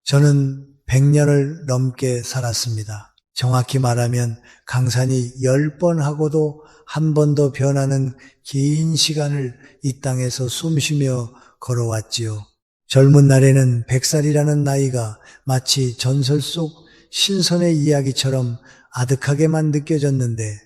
저는 100년을 넘게 살았습니다. 정확히 말하면 강산이 10번 하고도 한 번도 변하는 긴 시간을 이 땅에서 숨쉬며 걸어왔지요. 젊은 날에는 100살이라는 나이가 마치 전설 속 신선의 이야기처럼 아득하게만 느껴졌는데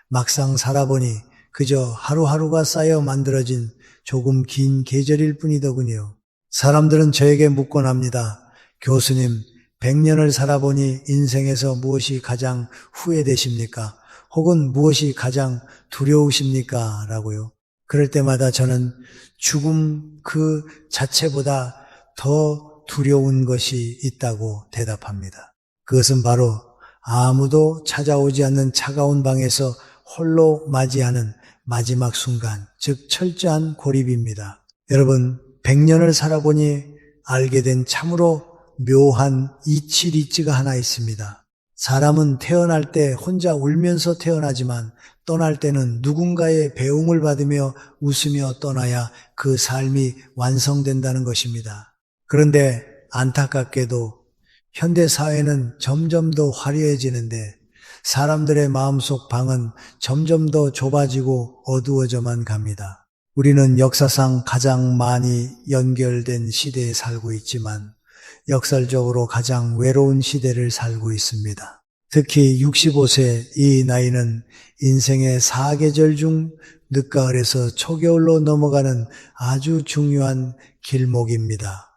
막상 살아보니 그저 하루하루가 쌓여 만들어진 조금 긴 계절일 뿐이더군요. 사람들은 저에게 묻곤 합니다. 교수님, 100년을 살아보니 인생에서 무엇이 가장 후회되십니까? 혹은 무엇이 가장 두려우십니까? 라고요. 그럴 때마다 저는 죽음 그 자체보다 더 두려운 것이 있다고 대답합니다. 그것은 바로 아무도 찾아오지 않는 차가운 방에서 홀로 맞이하는 마지막 순간, 즉 철저한 고립입니다. 여러분, 100년을 살아보니 알게 된 참으로 묘한 이치리찌가 하나 있습니다. 사람은 태어날 때 혼자 울면서 태어나지만 떠날 때는 누군가의 배웅을 받으며 웃으며 떠나야 그 삶이 완성된다는 것입니다. 그런데 안타깝게도 현대사회는 점점 더 화려해지는데 사람들의 마음속 방은 점점 더 좁아지고 어두워져만 갑니다. 우리는 역사상 가장 많이 연결된 시대에 살고 있지만 역설적으로 가장 외로운 시대를 살고 있습니다. 특히 65세 이 나이는 인생의 4계절 중 늦가을에서 초겨울로 넘어가는 아주 중요한 길목입니다.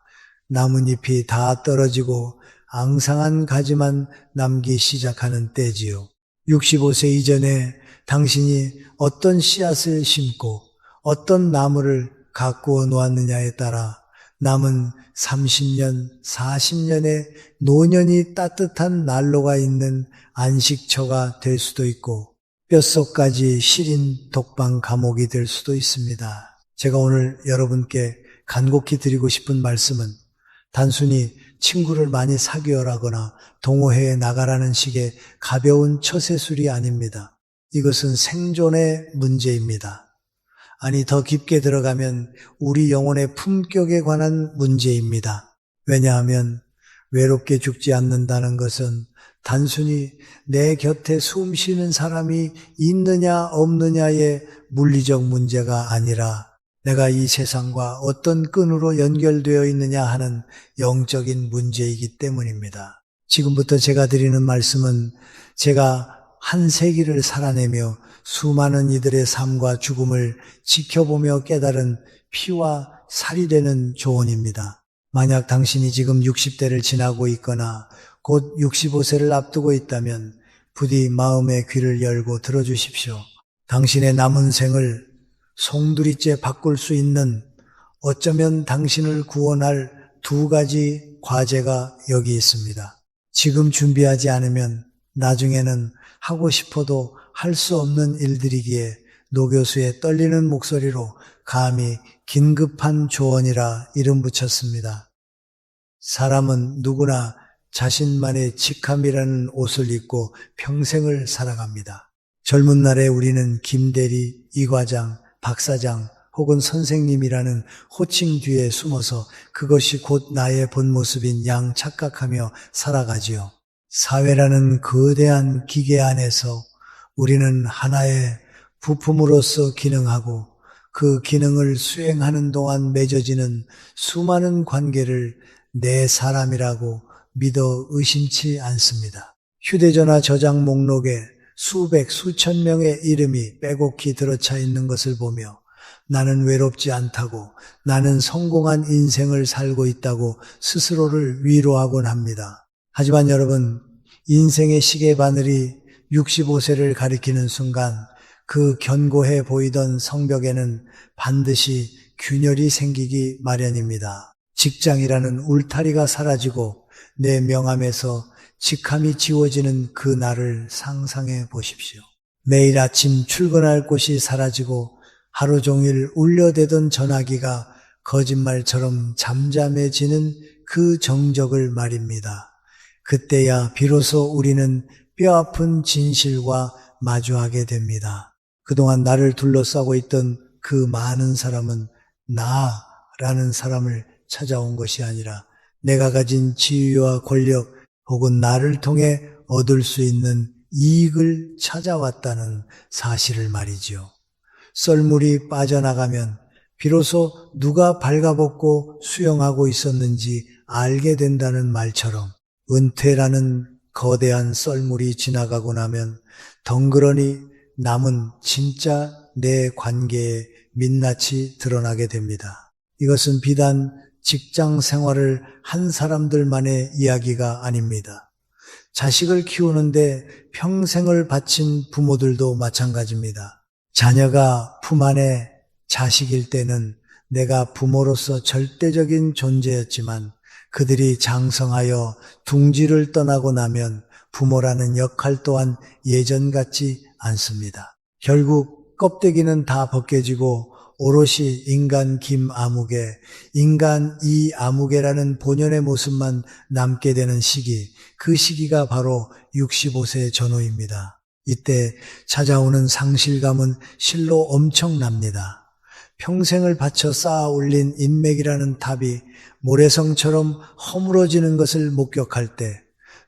나뭇잎이 다 떨어지고 앙상한 가지만 남기 시작하는 때지요. 65세 이전에 당신이 어떤 씨앗을 심고 어떤 나무를 가꾸어 놓았느냐에 따라 남은 30년, 40년의 노년이 따뜻한 난로가 있는 안식처가 될 수도 있고 뼛속까지 시린 독방 감옥이 될 수도 있습니다. 제가 오늘 여러분께 간곡히 드리고 싶은 말씀은 단순히 친구를 많이 사귀어라거나 동호회에 나가라는 식의 가벼운 처세술이 아닙니다. 이것은 생존의 문제입니다. 아니, 더 깊게 들어가면 우리 영혼의 품격에 관한 문제입니다. 왜냐하면 외롭게 죽지 않는다는 것은 단순히 내 곁에 숨 쉬는 사람이 있느냐 없느냐의 물리적 문제가 아니라 내가 이 세상과 어떤 끈으로 연결되어 있느냐 하는 영적인 문제이기 때문입니다. 지금부터 제가 드리는 말씀은 제가 한 세기를 살아내며 수많은 이들의 삶과 죽음을 지켜보며 깨달은 피와 살이 되는 조언입니다. 만약 당신이 지금 60대를 지나고 있거나 곧 65세를 앞두고 있다면 부디 마음의 귀를 열고 들어주십시오. 당신의 남은 생을 송두리째 바꿀 수 있는 어쩌면 당신을 구원할 2가지 과제가 여기 있습니다. 지금 준비하지 않으면 나중에는 하고 싶어도 할 수 없는 일들이기에 노 교수의 떨리는 목소리로 감히 긴급한 조언이라 이름 붙였습니다. 사람은 누구나 자신만의 직함이라는 옷을 입고 평생을 살아갑니다. 젊은 날에 우리는 김대리, 이과장, 박사장 혹은 선생님이라는 호칭 뒤에 숨어서 그것이 곧 나의 본 모습인 양 착각하며 살아가지요. 사회라는 거대한 기계 안에서 우리는 하나의 부품으로서 기능하고 그 기능을 수행하는 동안 맺어지는 수많은 관계를 내 사람이라고 믿어 의심치 않습니다. 휴대전화 저장 목록에 수백, 수천 명의 이름이 빼곡히 들어차 있는 것을 보며 나는 외롭지 않다고, 나는 성공한 인생을 살고 있다고 스스로를 위로하곤 합니다. 하지만 여러분, 인생의 시계바늘이 65세를 가리키는 순간 그 견고해 보이던 성벽에는 반드시 균열이 생기기 마련입니다. 직장이라는 울타리가 사라지고 내 명함에서 직함이 지워지는 그 날을 상상해 보십시오. 매일 아침 출근할 곳이 사라지고 하루 종일 울려대던 전화기가 거짓말처럼 잠잠해지는 그 정적을 말입니다. 그때야 비로소 우리는 뼈아픈 진실과 마주하게 됩니다. 그동안 나를 둘러싸고 있던 그 많은 사람은 나라는 사람을 찾아온 것이 아니라 내가 가진 지위와 권력 혹은 나를 통해 얻을 수 있는 이익을 찾아왔다는 사실을 말이지요. 썰물이 빠져나가면 비로소 누가 발가벗고 수영하고 있었는지 알게 된다는 말처럼 은퇴라는 거대한 썰물이 지나가고 나면 덩그러니 남은 진짜 내 관계의 민낯이 드러나게 됩니다. 이것은 비단 직장 생활을 한 사람들만의 이야기가 아닙니다. 자식을 키우는데 평생을 바친 부모들도 마찬가지입니다. 자녀가 품 안에 자식일 때는 내가 부모로서 절대적인 존재였지만 그들이 장성하여 둥지를 떠나고 나면 부모라는 역할 또한 예전 같지 않습니다. 결국 껍데기는 다 벗겨지고 오롯이 인간 김아무개, 인간 이아무개라는 본연의 모습만 남게 되는 시기, 그 시기가 바로 65세 전후입니다. 이때 찾아오는 상실감은 실로 엄청납니다. 평생을 바쳐 쌓아 올린 인맥이라는 탑이 모래성처럼 허물어지는 것을 목격할 때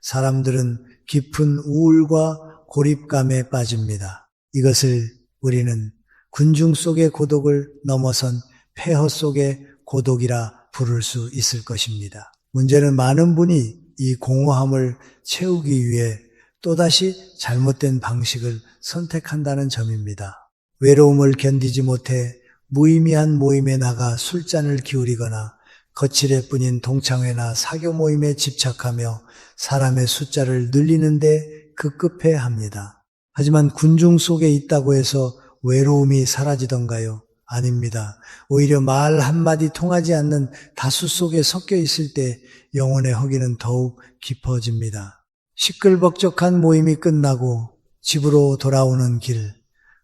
사람들은 깊은 우울과 고립감에 빠집니다. 이것을 우리는 군중 속의 고독을 넘어선 폐허 속의 고독이라 부를 수 있을 것입니다. 문제는 많은 분이 이 공허함을 채우기 위해 또다시 잘못된 방식을 선택한다는 점입니다. 외로움을 견디지 못해 무의미한 모임에 나가 술잔을 기울이거나 거칠애 뿐인 동창회나 사교 모임에 집착하며 사람의 숫자를 늘리는데 급급해 합니다. 하지만 군중 속에 있다고 해서 외로움이 사라지던가요? 아닙니다. 오히려 말 한마디 통하지 않는 다수 속에 섞여 있을 때 영혼의 허기는 더욱 깊어집니다. 시끌벅적한 모임이 끝나고 집으로 돌아오는 길,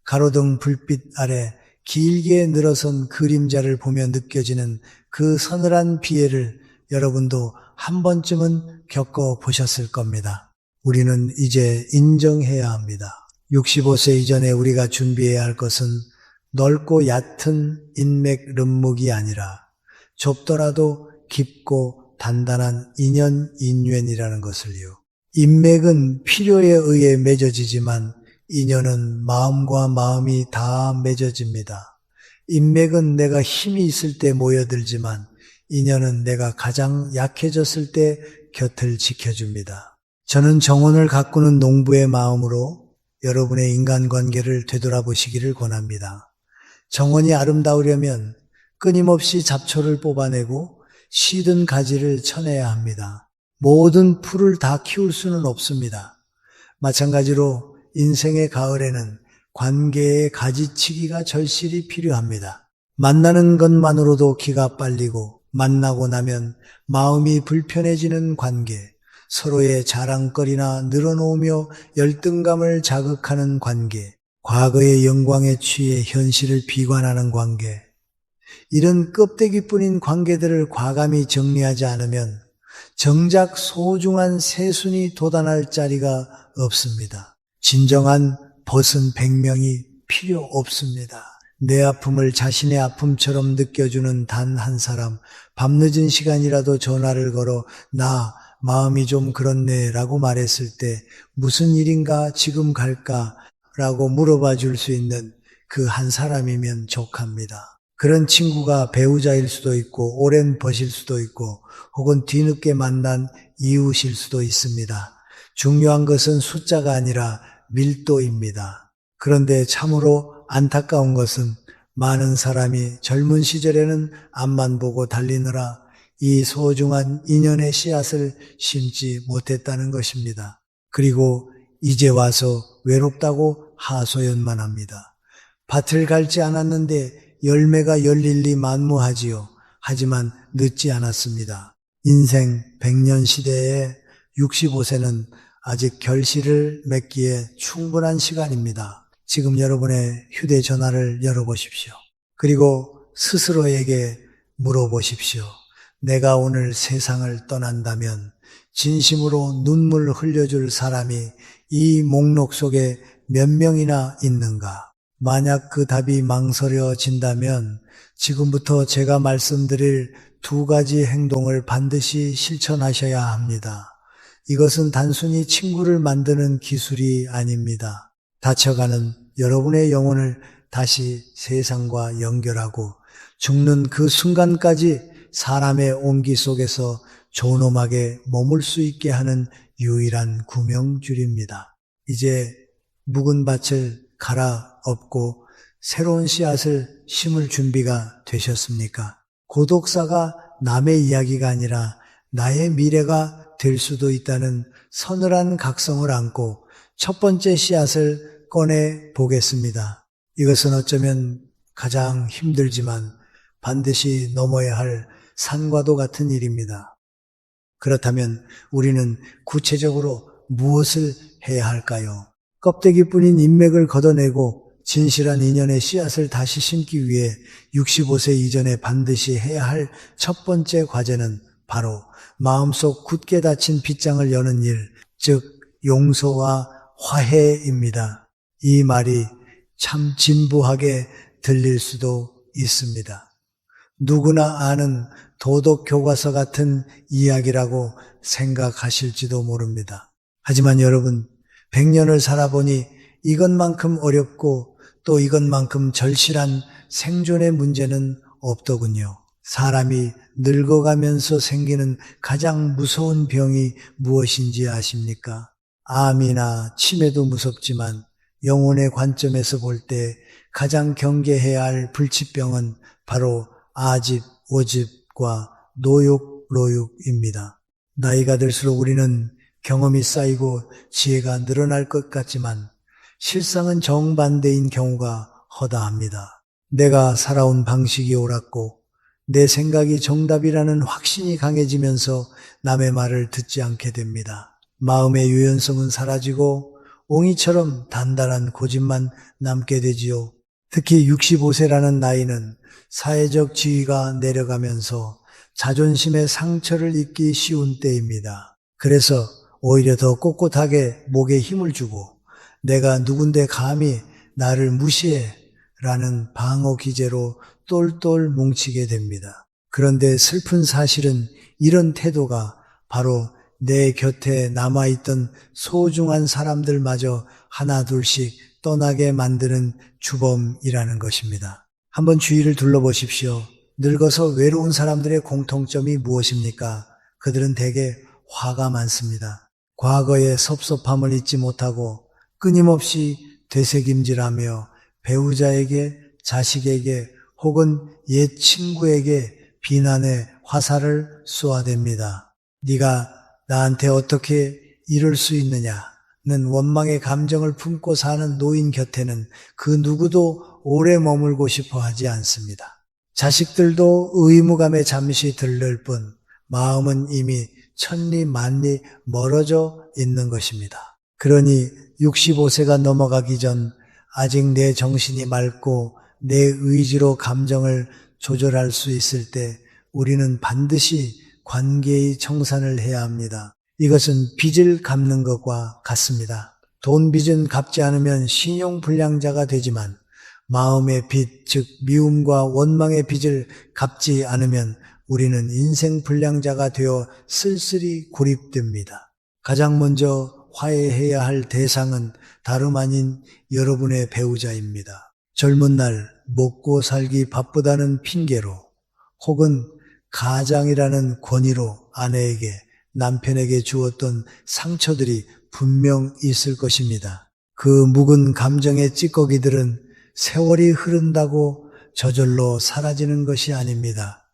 가로등 불빛 아래 길게 늘어선 그림자를 보며 느껴지는 그 서늘한 비애를 여러분도 한 번쯤은 겪어보셨을 겁니다. 우리는 이제 인정해야 합니다. 65세 이전에 우리가 준비해야 할 것은 넓고 얕은 인맥 름목이 아니라 좁더라도 깊고 단단한 인연 인緣이라는 것을요. 인맥은 필요에 의해 맺어지지만 인연은 마음과 마음이 다 맺어집니다. 인맥은 내가 힘이 있을 때 모여들지만 인연은 내가 가장 약해졌을 때 곁을 지켜줍니다. 저는 정원을 가꾸는 농부의 마음으로 여러분의 인간관계를 되돌아보시기를 권합니다. 정원이 아름다우려면 끊임없이 잡초를 뽑아내고 시든 가지를 쳐내야 합니다. 모든 풀을 다 키울 수는 없습니다. 마찬가지로 인생의 가을에는 관계의 가지치기가 절실히 필요합니다. 만나는 것만으로도 기가 빨리고 만나고 나면 마음이 불편해지는 관계, 서로의 자랑거리나 늘어놓으며 열등감을 자극하는 관계, 과거의 영광에 취해 현실을 비관하는 관계, 이런 껍데기뿐인 관계들을 과감히 정리하지 않으면 정작 소중한 새순이 돋아날 자리가 없습니다. 진정한 벗은 백명이 필요 없습니다. 내 아픔을 자신의 아픔처럼 느껴주는 단 한 사람, 밤늦은 시간이라도 전화를 걸어 나 마음이 좀 그렇네 라고 말했을 때 무슨 일인가 지금 갈까 라고 물어봐 줄 수 있는 그 한 사람이면 족합니다. 그런 친구가 배우자일 수도 있고 오랜 벗일 수도 있고 혹은 뒤늦게 만난 이웃일 수도 있습니다. 중요한 것은 숫자가 아니라 밀도입니다. 그런데 참으로 안타까운 것은 많은 사람이 젊은 시절에는 앞만 보고 달리느라 이 소중한 인연의 씨앗을 심지 못했다는 것입니다. 그리고 이제 와서 외롭다고 하소연만 합니다. 밭을 갈지 않았는데 열매가 열릴리 만무하지요. 하지만 늦지 않았습니다. 인생 100년 시대에 65세는 아직 결실을 맺기에 충분한 시간입니다. 지금 여러분의 휴대전화를 열어보십시오. 그리고 스스로에게 물어보십시오. 내가 오늘 세상을 떠난다면 진심으로 눈물 흘려줄 사람이 이 목록 속에 몇 명이나 있는가? 만약 그 답이 망설여진다면 지금부터 제가 말씀드릴 두 가지 행동을 반드시 실천하셔야 합니다. 이것은 단순히 친구를 만드는 기술이 아닙니다. 다쳐가는 여러분의 영혼을 다시 세상과 연결하고 죽는 그 순간까지 사람의 온기 속에서 존엄하게 머물 수 있게 하는 유일한 구명줄입니다. 이제 묵은 밭을 갈아엎고 새로운 씨앗을 심을 준비가 되셨습니까? 고독사가 남의 이야기가 아니라 나의 미래가 될 수도 있다는 서늘한 각성을 안고 첫 번째 씨앗을 꺼내 보겠습니다. 이것은 어쩌면 가장 힘들지만 반드시 넘어야 할 산과도 같은 일입니다. 그렇다면 우리는 구체적으로 무엇을 해야 할까요? 껍데기뿐인 인맥을 걷어내고 진실한 인연의 씨앗을 다시 심기 위해 65세 이전에 반드시 해야 할 첫 번째 과제는 바로 마음속 굳게 닫힌 빗장을 여는 일, 즉 용서와 화해입니다. 이 말이 참 진부하게 들릴 수도 있습니다. 누구나 아는 도덕 교과서 같은 이야기라고 생각하실지도 모릅니다. 하지만 여러분, 100년을 살아보니 이것만큼 어렵고 또 이것만큼 절실한 생존의 문제는 없더군요. 사람이 늙어가면서 생기는 가장 무서운 병이 무엇인지 아십니까? 암이나 치매도 무섭지만 영혼의 관점에서 볼 때 가장 경계해야 할 불치병은 바로 아집, 오집과 노욕, 로욕입니다. 나이가 들수록 우리는 경험이 쌓이고 지혜가 늘어날 것 같지만 실상은 정반대인 경우가 허다합니다. 내가 살아온 방식이 옳았고 내 생각이 정답이라는 확신이 강해지면서 남의 말을 듣지 않게 됩니다. 마음의 유연성은 사라지고 옹이처럼 단단한 고집만 남게 되지요. 특히 65세라는 나이는 사회적 지위가 내려가면서 자존심의 상처를 입기 쉬운 때입니다. 그래서 오히려 더 꼿꼿하게 목에 힘을 주고 내가 누군데 감히 나를 무시해 라는 방어 기제로 똘똘 뭉치게 됩니다. 그런데 슬픈 사실은 이런 태도가 바로 내 곁에 남아있던 소중한 사람들마저 하나둘씩 떠나게 만드는 주범이라는 것입니다. 한번 주위를 둘러보십시오. 늙어서 외로운 사람들의 공통점이 무엇입니까? 그들은 대개 화가 많습니다. 과거의 섭섭함을 잊지 못하고 끊임없이 되새김질하며 배우자에게, 자식에게 혹은 옛 친구에게 비난의 화살을 쏘아댑니다. 네가 나한테 어떻게 이럴 수 있느냐는 원망의 감정을 품고 사는 노인 곁에는 그 누구도 오래 머물고 싶어 하지 않습니다. 자식들도 의무감에 잠시 들를 뿐 마음은 이미 천리 만리 멀어져 있는 것입니다. 그러니 65세가 넘어가기 전 아직 내 정신이 맑고 내 의지로 감정을 조절할 수 있을 때 우리는 반드시 관계의 청산을 해야 합니다. 이것은 빚을 갚는 것과 같습니다. 돈 빚은 갚지 않으면 신용불량자가 되지만 마음의 빚, 즉 미움과 원망의 빚을 갚지 않으면 우리는 인생불량자가 되어 쓸쓸히 고립됩니다. 가장 먼저 화해해야 할 대상은 다름 아닌 여러분의 배우자입니다. 젊은 날 먹고 살기 바쁘다는 핑계로 혹은 가장이라는 권위로 아내에게, 남편에게 주었던 상처들이 분명 있을 것입니다. 그 묵은 감정의 찌꺼기들은 세월이 흐른다고 저절로 사라지는 것이 아닙니다.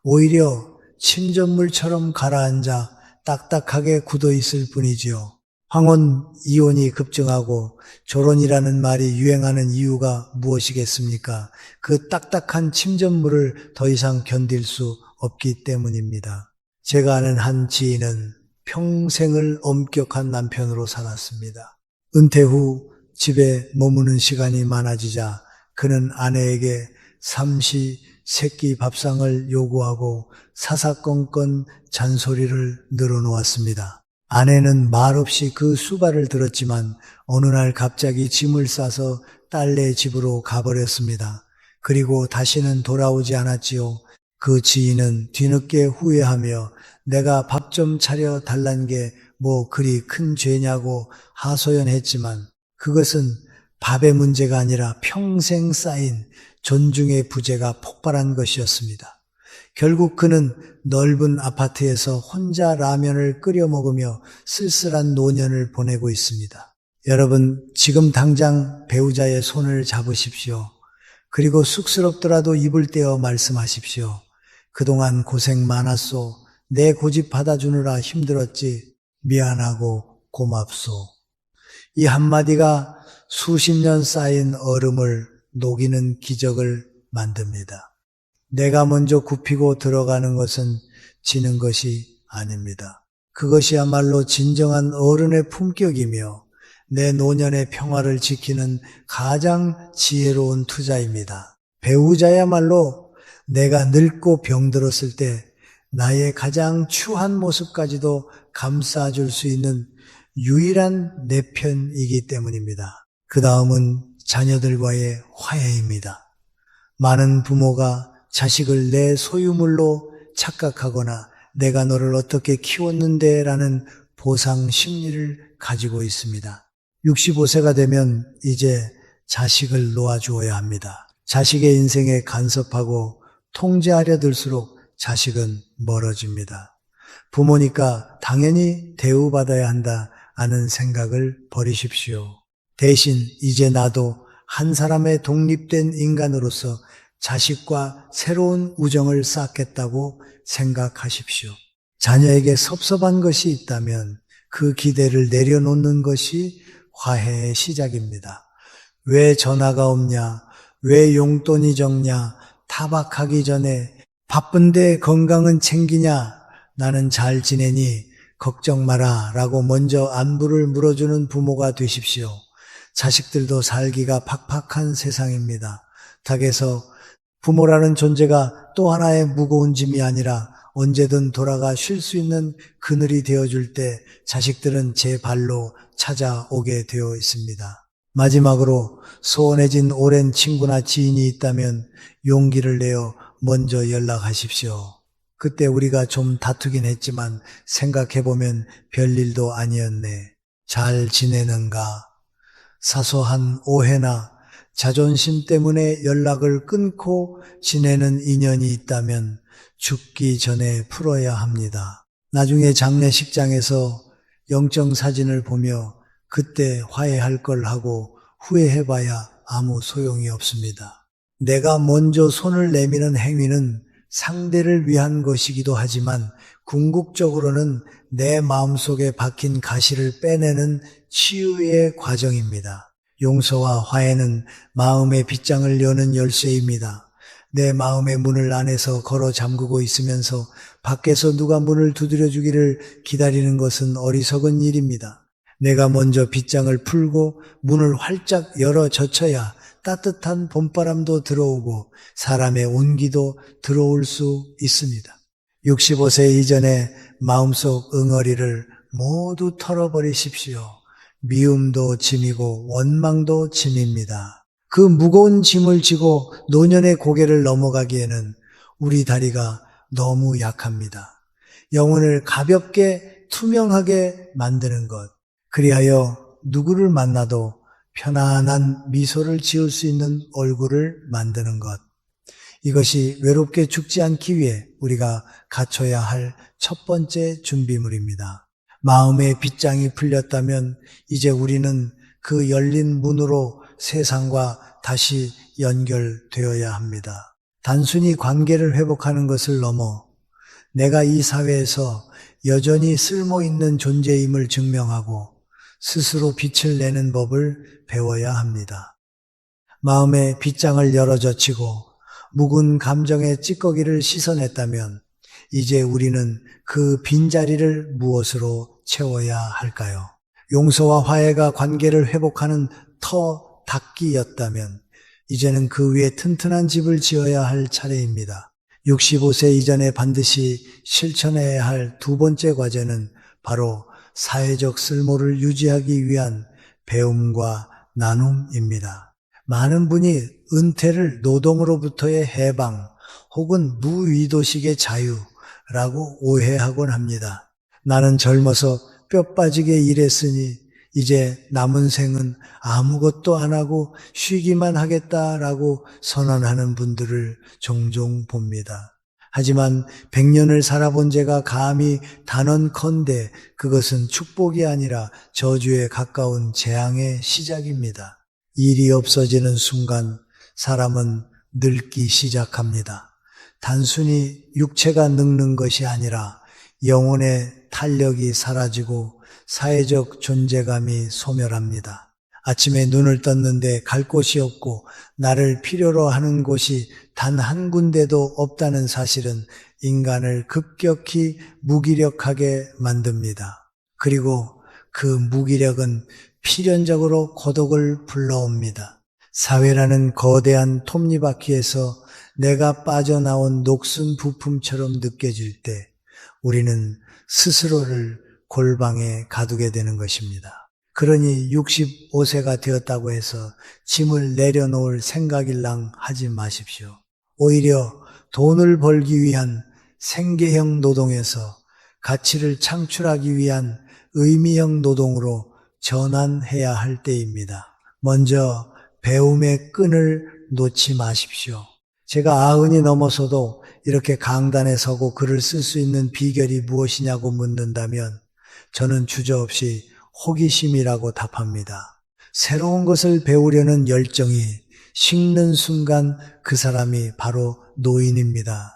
오히려 침전물처럼 가라앉아 딱딱하게 굳어 있을 뿐이지요. 황혼 이혼이 급증하고 결혼이라는 말이 유행하는 이유가 무엇이겠습니까? 그 딱딱한 침전물을 더 이상 견딜 수 없기 때문입니다. 제가 아는 한 지인은 평생을 엄격한 남편으로 살았습니다. 은퇴 후 집에 머무는 시간이 많아지자 그는 아내에게 삼시 세끼 밥상을 요구하고 사사건건 잔소리를 늘어놓았습니다. 아내는 말없이 그 수발을 들었지만 어느 날 갑자기 짐을 싸서 딸네 집으로 가버렸습니다. 그리고 다시는 돌아오지 않았지요. 그 지인은 뒤늦게 후회하며 내가 밥 좀 차려 달란 게 뭐 그리 큰 죄냐고 하소연했지만 그것은 밥의 문제가 아니라 평생 쌓인 존중의 부재가 폭발한 것이었습니다. 결국 그는 넓은 아파트에서 혼자 라면을 끓여 먹으며 쓸쓸한 노년을 보내고 있습니다. 여러분, 지금 당장 배우자의 손을 잡으십시오. 그리고 쑥스럽더라도 입을 떼어 말씀하십시오. 그동안 고생 많았소. 내 고집 받아주느라 힘들었지. 미안하고 고맙소. 이 한마디가 수십 년 쌓인 얼음을 녹이는 기적을 만듭니다. 내가 먼저 굽히고 들어가는 것은 지는 것이 아닙니다. 그것이야말로 진정한 어른의 품격이며 내 노년의 평화를 지키는 가장 지혜로운 투자입니다. 배우자야말로 내가 늙고 병들었을 때 나의 가장 추한 모습까지도 감싸줄 수 있는 유일한 내 편이기 때문입니다. 그 다음은 자녀들과의 화해입니다. 많은 부모가 자식을 내 소유물로 착각하거나 내가 너를 어떻게 키웠는데 라는 보상 심리를 가지고 있습니다. 65세가 되면 이제 자식을 놓아주어야 합니다. 자식의 인생에 간섭하고 통제하려 들수록 자식은 멀어집니다. 부모니까 당연히 대우받아야 한다 하는 생각을 버리십시오. 대신 이제 나도 한 사람의 독립된 인간으로서 자식과 새로운 우정을 쌓겠다고 생각하십시오. 자녀에게 섭섭한 것이 있다면 그 기대를 내려놓는 것이 화해의 시작입니다. 왜 전화가 없냐? 왜 용돈이 적냐? 타박하기 전에 바쁜데 건강은 챙기냐? 나는 잘 지내니 걱정 마라 라고 먼저 안부를 물어주는 부모가 되십시오. 자식들도 살기가 팍팍한 세상입니다. 덕에서 부모라는 존재가 또 하나의 무거운 짐이 아니라 언제든 돌아가 쉴 수 있는 그늘이 되어줄 때 자식들은 제 발로 찾아오게 되어 있습니다. 마지막으로 소원해진 오랜 친구나 지인이 있다면 용기를 내어 먼저 연락하십시오. 그때 우리가 좀 다투긴 했지만 생각해보면 별일도 아니었네. 잘 지내는가? 사소한 오해나 자존심 때문에 연락을 끊고 지내는 인연이 있다면 죽기 전에 풀어야 합니다. 나중에 장례식장에서 영정사진을 보며 그때 화해할 걸 하고 후회해봐야 아무 소용이 없습니다. 내가 먼저 손을 내미는 행위는 상대를 위한 것이기도 하지만 궁극적으로는 내 마음속에 박힌 가시를 빼내는 치유의 과정입니다. 용서와 화해는 마음의 빗장을 여는 열쇠입니다. 내 마음의 문을 안에서 걸어 잠그고 있으면서 밖에서 누가 문을 두드려 주기를 기다리는 것은 어리석은 일입니다. 내가 먼저 빗장을 풀고 문을 활짝 열어 젖혀야 따뜻한 봄바람도 들어오고 사람의 온기도 들어올 수 있습니다. 65세 이전에 마음속 응어리를 모두 털어버리십시오. 미움도 짐이고 원망도 짐입니다. 그 무거운 짐을 지고 노년의 고개를 넘어가기에는 우리 다리가 너무 약합니다. 영혼을 가볍게 투명하게 만드는 것, 그리하여 누구를 만나도 편안한 미소를 지을 수 있는 얼굴을 만드는 것, 이것이 외롭게 죽지 않기 위해 우리가 갖춰야 할 첫 번째 준비물입니다. 마음의 빗장이 풀렸다면 이제 우리는 그 열린 문으로 세상과 다시 연결되어야 합니다. 단순히 관계를 회복하는 것을 넘어 내가 이 사회에서 여전히 쓸모있는 존재임을 증명하고 스스로 빛을 내는 법을 배워야 합니다. 마음의 빗장을 열어젖히고 묵은 감정의 찌꺼기를 씻어냈다면 이제 우리는 그 빈자리를 무엇으로 채워야 할까요? 용서와 화해가 관계를 회복하는 터 닦기였다면 이제는 그 위에 튼튼한 집을 지어야 할 차례입니다. 65세 이전에 반드시 실천해야 할 두 번째 과제는 바로 사회적 쓸모를 유지하기 위한 배움과 나눔입니다. 많은 분이 은퇴를 노동으로부터의 해방 혹은 무의도식의 자유라고 오해하곤 합니다. 나는 젊어서 뼈 빠지게 일했으니 이제 남은 생은 아무것도 안 하고 쉬기만 하겠다라고 선언하는 분들을 종종 봅니다. 하지만 100년을 살아본 제가 감히 단언컨대 그것은 축복이 아니라 저주에 가까운 재앙의 시작입니다. 일이 없어지는 순간 사람은 늙기 시작합니다. 단순히 육체가 늙는 것이 아니라 영혼의 탄력이 사라지고 사회적 존재감이 소멸합니다. 아침에 눈을 떴는데 갈 곳이 없고 나를 필요로 하는 곳이 단 한 군데도 없다는 사실은 인간을 급격히 무기력하게 만듭니다. 그리고 그 무기력은 필연적으로 고독을 불러옵니다. 사회라는 거대한 톱니바퀴에서 내가 빠져나온 녹슨 부품처럼 느껴질 때 우리는 스스로를 골방에 가두게 되는 것입니다. 그러니 65세가 되었다고 해서 짐을 내려놓을 생각일랑 하지 마십시오. 오히려 돈을 벌기 위한 생계형 노동에서 가치를 창출하기 위한 의미형 노동으로 전환해야 할 때입니다. 먼저 배움의 끈을 놓지 마십시오. 제가 90이 넘어서도 이렇게 강단에 서고 글을 쓸 수 있는 비결이 무엇이냐고 묻는다면 저는 주저없이 호기심이라고 답합니다. 새로운 것을 배우려는 열정이 식는 순간 그 사람이 바로 노인입니다.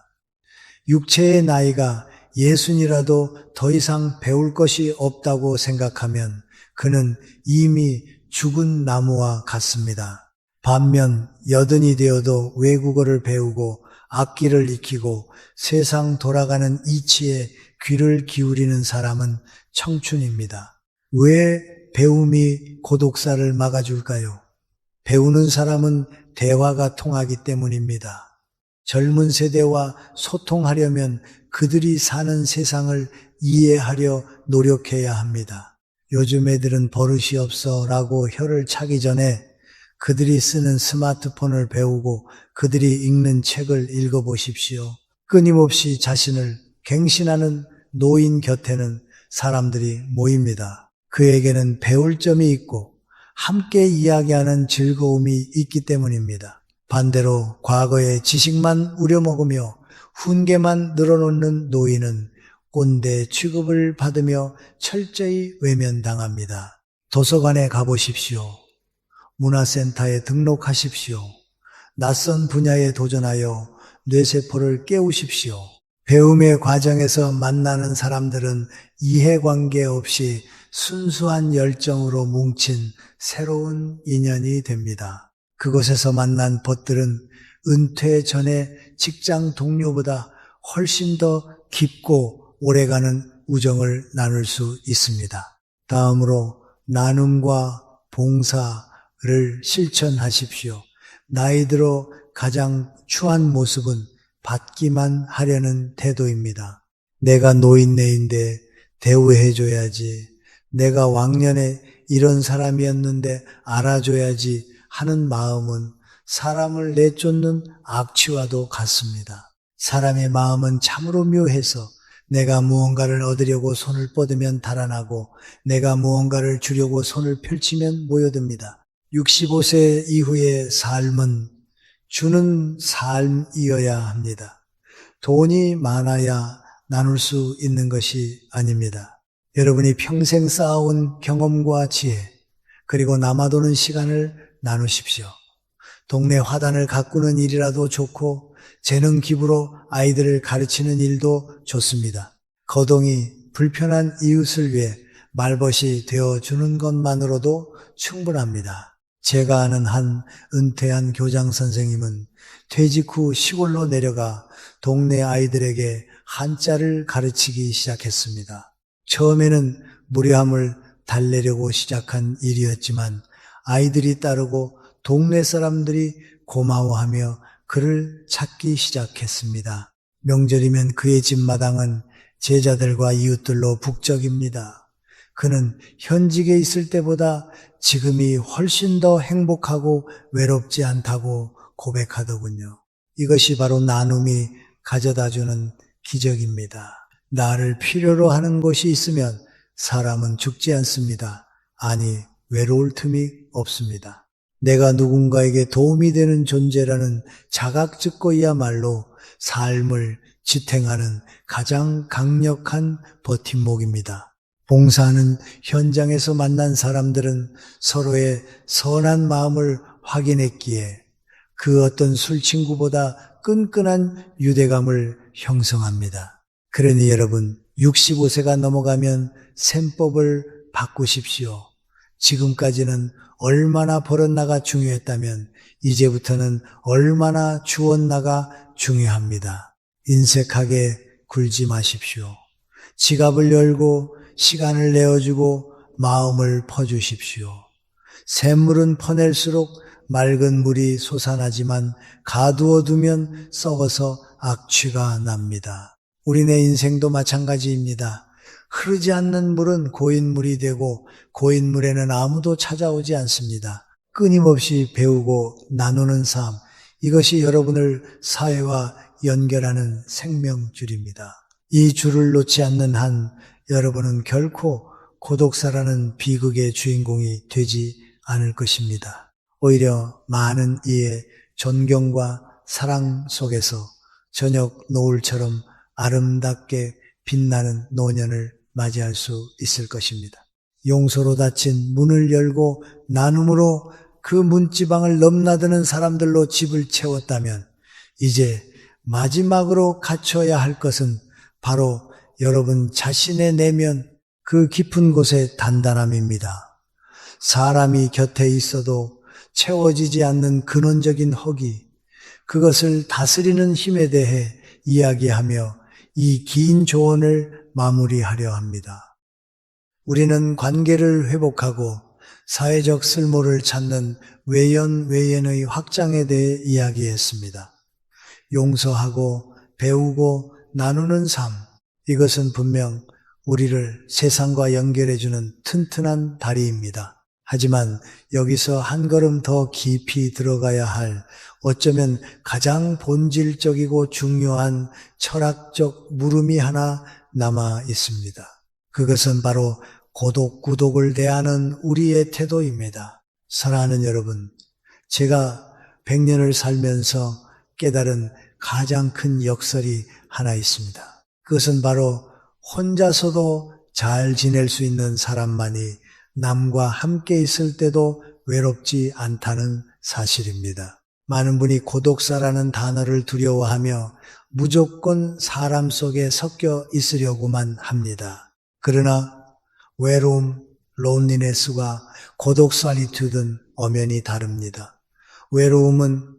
육체의 나이가 60이라도 더 이상 배울 것이 없다고 생각하면 그는 이미 죽은 나무와 같습니다. 반면 80이 되어도 외국어를 배우고 악기를 익히고 세상 돌아가는 이치에 귀를 기울이는 사람은 청춘입니다. 왜 배움이 고독사를 막아줄까요? 배우는 사람은 대화가 통하기 때문입니다. 젊은 세대와 소통하려면 그들이 사는 세상을 이해하려 노력해야 합니다. 요즘 애들은 버릇이 없어 라고 혀를 차기 전에 그들이 쓰는 스마트폰을 배우고 그들이 읽는 책을 읽어보십시오. 끊임없이 자신을 갱신하는 노인 곁에는 사람들이 모입니다. 그에게는 배울 점이 있고 함께 이야기하는 즐거움이 있기 때문입니다. 반대로 과거의 지식만 우려먹으며 훈계만 늘어놓는 노인은 꼰대 취급을 받으며 철저히 외면당합니다. 도서관에 가보십시오. 문화센터에 등록하십시오. 낯선 분야에 도전하여 뇌세포를 깨우십시오. 배움의 과정에서 만나는 사람들은 이해관계 없이 순수한 열정으로 뭉친 새로운 인연이 됩니다. 그곳에서 만난 벗들은 은퇴 전에 직장 동료보다 훨씬 더 깊고 오래가는 우정을 나눌 수 있습니다. 다음으로 나눔과 봉사를 실천하십시오. 나이 들어 가장 추한 모습은 받기만 하려는 태도입니다. 내가 노인네인데 대우해줘야지. 내가 왕년에 이런 사람이었는데 알아줘야지 하는 마음은 사람을 내쫓는 악취와도 같습니다. 사람의 마음은 참으로 묘해서 내가 무언가를 얻으려고 손을 뻗으면 달아나고 내가 무언가를 주려고 손을 펼치면 모여듭니다. 65세 이후의 삶은 주는 삶이어야 합니다. 돈이 많아야 나눌 수 있는 것이 아닙니다. 여러분이 평생 쌓아온 경험과 지혜, 그리고 남아도는 시간을 나누십시오. 동네 화단을 가꾸는 일이라도 좋고 재능 기부로 아이들을 가르치는 일도 좋습니다. 거동이 불편한 이웃을 위해 말벗이 되어주는 것만으로도 충분합니다. 제가 아는 한 은퇴한 교장 선생님은 퇴직 후 시골로 내려가 동네 아이들에게 한자를 가르치기 시작했습니다. 처음에는 무료함을 달래려고 시작한 일이었지만 아이들이 따르고 동네 사람들이 고마워하며 그를 찾기 시작했습니다. 명절이면 그의 집 마당은 제자들과 이웃들로 북적입니다. 그는 현직에 있을 때보다 지금이 훨씬 더 행복하고 외롭지 않다고 고백하더군요. 이것이 바로 나눔이 가져다주는 기적입니다. 나를 필요로 하는 곳이 있으면 사람은 죽지 않습니다. 아니, 외로울 틈이 없습니다. 내가 누군가에게 도움이 되는 존재라는 자각증거이야말로 삶을 지탱하는 가장 강력한 버팀목입니다. 봉사하는 현장에서 만난 사람들은 서로의 선한 마음을 확인했기에 그 어떤 술친구보다 끈끈한 유대감을 형성합니다. 그러니 여러분, 65세가 넘어가면 셈법을 바꾸십시오. 지금까지는 얼마나 벌었나가 중요했다면 이제부터는 얼마나 주었나가 중요합니다. 인색하게 굴지 마십시오. 지갑을 열고 시간을 내어주고 마음을 퍼주십시오. 샘물은 퍼낼수록 맑은 물이 솟아나지만 가두어 두면 썩어서 악취가 납니다. 우리네 인생도 마찬가지입니다. 흐르지 않는 물은 고인물이 되고 고인물에는 아무도 찾아오지 않습니다. 끊임없이 배우고 나누는 삶, 이것이 여러분을 사회와 연결하는 생명줄입니다. 이 줄을 놓지 않는 한 여러분은 결코 고독사라는 비극의 주인공이 되지 않을 것입니다. 오히려 많은 이의 존경과 사랑 속에서 저녁 노을처럼 아름답게 빛나는 노년을 맞이할 수 있을 것입니다. 용서로 닫힌 문을 열고 나눔으로 그 문지방을 넘나드는 사람들로 집을 채웠다면 이제 마지막으로 갖춰야 할 것은 바로 여러분 자신의 내면 그 깊은 곳의 단단함입니다. 사람이 곁에 있어도 채워지지 않는 근원적인 허기, 그것을 다스리는 힘에 대해 이야기하며 이 긴 조언을 마무리하려 합니다. 우리는 관계를 회복하고 사회적 쓸모를 찾는 외연의 확장에 대해 이야기했습니다. 용서하고 배우고 나누는 삶, 이것은 분명 우리를 세상과 연결해주는 튼튼한 다리입니다. 하지만 여기서 한 걸음 더 깊이 들어가야 할 어쩌면 가장 본질적이고 중요한 철학적 물음이 하나 남아 있습니다. 그것은 바로 고독을 대하는 우리의 태도입니다. 사랑하는 여러분, 제가 100년을 살면서 깨달은 가장 큰 역설이 하나 있습니다. 그것은 바로 혼자서도 잘 지낼 수 있는 사람만이 남과 함께 있을 때도 외롭지 않다는 사실입니다. 많은 분이 고독사라는 단어를 두려워하며 무조건 사람 속에 섞여 있으려고만 합니다. 그러나 외로움, 론리네스와 고독 솔리튜드는 엄연히 다릅니다. 외로움은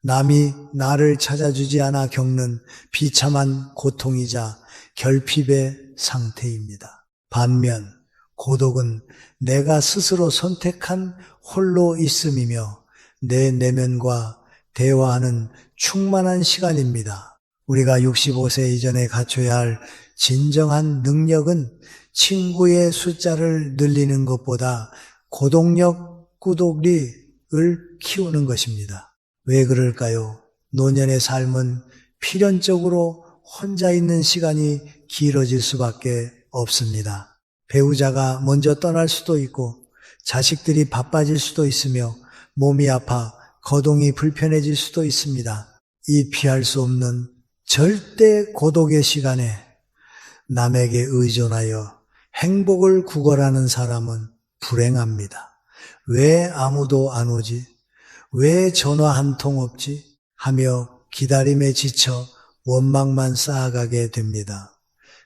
남이 나를 찾아주지 않아 겪는 비참한 고통이자 결핍의 상태입니다. 반면 고독은 내가 스스로 선택한 홀로 있음이며 내 내면과 대화하는 충만한 시간입니다. 우리가 65세 이전에 갖춰야 할 진정한 능력은 친구의 숫자를 늘리는 것보다 고독력, 꾸독리를 키우는 것입니다. 왜 그럴까요? 노년의 삶은 필연적으로 혼자 있는 시간이 길어질 수밖에 없습니다. 배우자가 먼저 떠날 수도 있고 자식들이 바빠질 수도 있으며 몸이 아파 거동이 불편해질 수도 있습니다. 이 피할 수 없는 절대 고독의 시간에 남에게 의존하여 행복을 구걸하는 사람은 불행합니다. 왜 아무도 안 오지? 왜 전화 한 통 없지? 하며 기다림에 지쳐 원망만 쌓아가게 됩니다.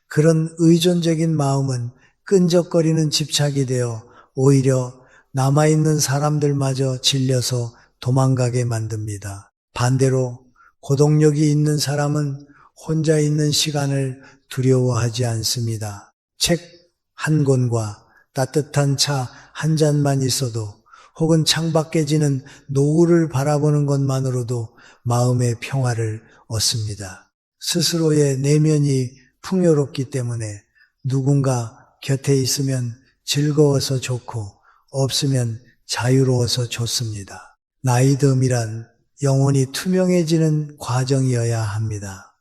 그런 의존적인 마음은 끈적거리는 집착이 되어 오히려 남아있는 사람들마저 질려서 도망가게 만듭니다. 반대로 고독력이 있는 사람은 혼자 있는 시간을 두려워하지 않습니다. 책 한 권과 따뜻한 차 한 잔만 있어도 혹은 창밖에 지는 노을을 바라보는 것만으로도 마음의 평화를 얻습니다. 스스로의 내면이 풍요롭기 때문에 누군가 곁에 있으면 즐거워서 좋고 없으면 자유로워서 좋습니다. 나이듦이란 영혼이 투명해지는 과정이어야 합니다.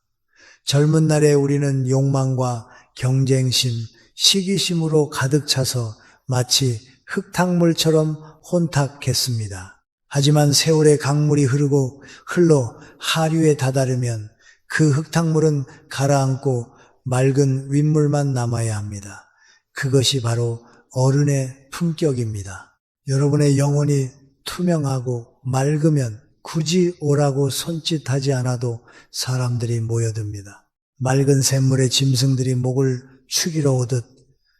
젊은 날에 우리는 욕망과 경쟁심, 시기심으로 가득 차서 마치 흙탕물처럼 혼탁했습니다. 하지만 세월의 강물이 흘러 하류에 다다르면 그 흙탕물은 가라앉고 맑은 윗물만 남아야 합니다. 그것이 바로 어른의 품격입니다. 여러분의 영혼이 투명하고 맑으면 굳이 오라고 손짓하지 않아도 사람들이 모여듭니다. 맑은 샘물에 짐승들이 목을 축이러 오듯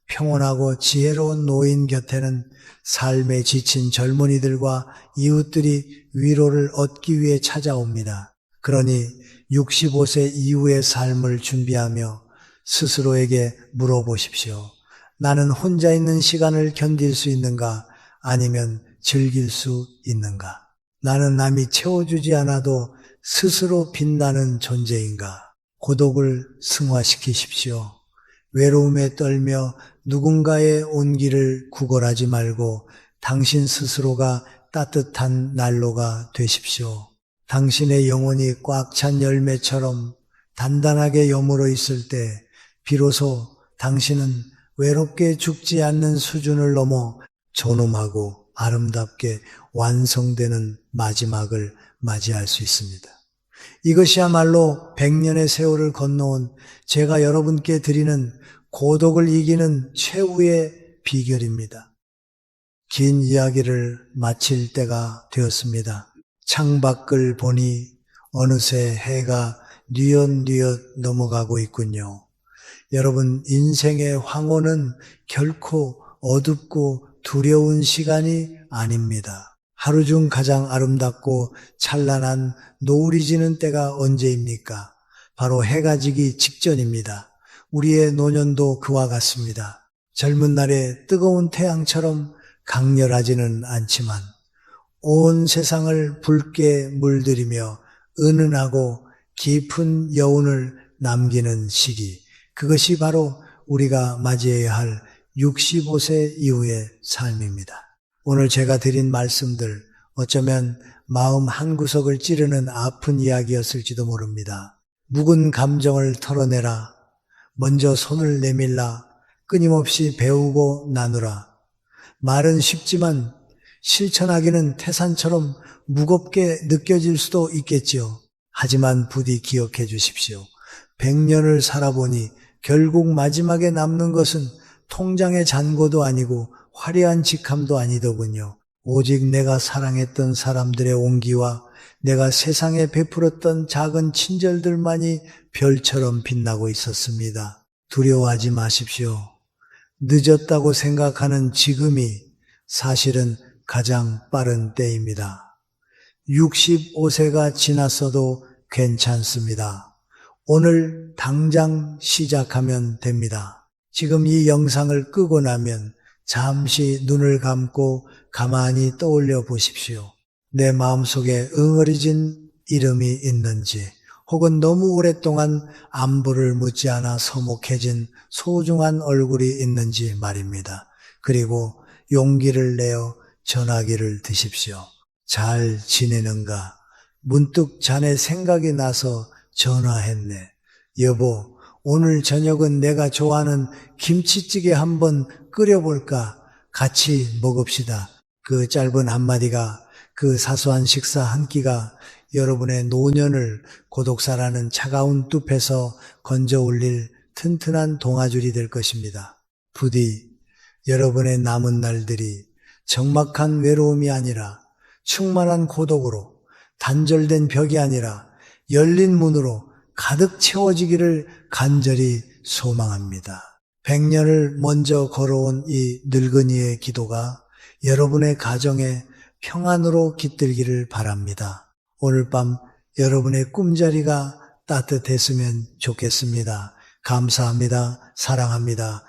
평온하고 지혜로운 노인 곁에는 삶에 지친 젊은이들과 이웃들이 위로를 얻기 위해 찾아옵니다. 그러니 65세 이후의 삶을 준비하며 스스로에게 물어보십시오. 나는 혼자 있는 시간을 견딜 수 있는가? 아니면 즐길 수 있는가? 나는 남이 채워주지 않아도 스스로 빛나는 존재인가? 고독을 승화시키십시오. 외로움에 떨며 누군가의 온기를 구걸하지 말고 당신 스스로가 따뜻한 난로가 되십시오. 당신의 영혼이 꽉 찬 열매처럼 단단하게 여물어 있을 때 비로소 당신은 외롭게 죽지 않는 수준을 넘어 존엄하고 아름답게 완성되는 마지막을 맞이할 수 있습니다. 이것이야말로 100년의 세월을 건너온 제가 여러분께 드리는 고독을 이기는 최후의 비결입니다. 긴 이야기를 마칠 때가 되었습니다. 창밖을 보니 어느새 해가 뉘엿뉘엿 넘어가고 있군요. 여러분, 인생의 황혼은 결코 어둡고 두려운 시간이 아닙니다. 하루 중 가장 아름답고 찬란한 노을이 지는 때가 언제입니까? 바로 해가 지기 직전입니다. 우리의 노년도 그와 같습니다. 젊은 날의 뜨거운 태양처럼 강렬하지는 않지만 온 세상을 붉게 물들이며 은은하고 깊은 여운을 남기는 시기, 그것이 바로 우리가 맞이해야 할 65세 이후의 삶입니다. 오늘 제가 드린 말씀들 어쩌면 마음 한구석을 찌르는 아픈 이야기였을지도 모릅니다. 묵은 감정을 털어내라. 먼저 손을 내밀라. 끊임없이 배우고 나누라. 말은 쉽지만 실천하기는 태산처럼 무겁게 느껴질 수도 있겠지요. 하지만 부디 기억해 주십시오. 100년을 살아보니 결국 마지막에 남는 것은 통장의 잔고도 아니고 화려한 직함도 아니더군요. 오직 내가 사랑했던 사람들의 온기와 내가 세상에 베풀었던 작은 친절들만이 별처럼 빛나고 있었습니다. 두려워하지 마십시오. 늦었다고 생각하는 지금이 사실은 가장 빠른 때입니다. 65세가 지났어도 괜찮습니다. 오늘 당장 시작하면 됩니다. 지금 이 영상을 끄고 나면 잠시 눈을 감고 가만히 떠올려 보십시오. 내 마음속에 응어리진 이름이 있는지, 혹은 너무 오랫동안 안부를 묻지 않아 서먹해진 소중한 얼굴이 있는지 말입니다. 그리고 용기를 내어 전화기를 드십시오. 잘 지내는가? 문득 자네 생각이 나서 전화했네. 여보, 오늘 저녁은 내가 좋아하는 김치찌개 한번 끓여볼까? 같이 먹읍시다. 그 짧은 한마디가, 그 사소한 식사 한 끼가 여러분의 노년을 고독사라는 차가운 뚝에서 건져 올릴 튼튼한 동아줄이 될 것입니다. 부디 여러분의 남은 날들이 적막한 외로움이 아니라 충만한 고독으로, 단절된 벽이 아니라 열린 문으로 가득 채워지기를 간절히 소망합니다. 100년을 먼저 걸어온 이 늙은이의 기도가 여러분의 가정에 평안으로 깃들기를 바랍니다. 오늘 밤 여러분의 꿈자리가 따뜻했으면 좋겠습니다. 감사합니다. 사랑합니다.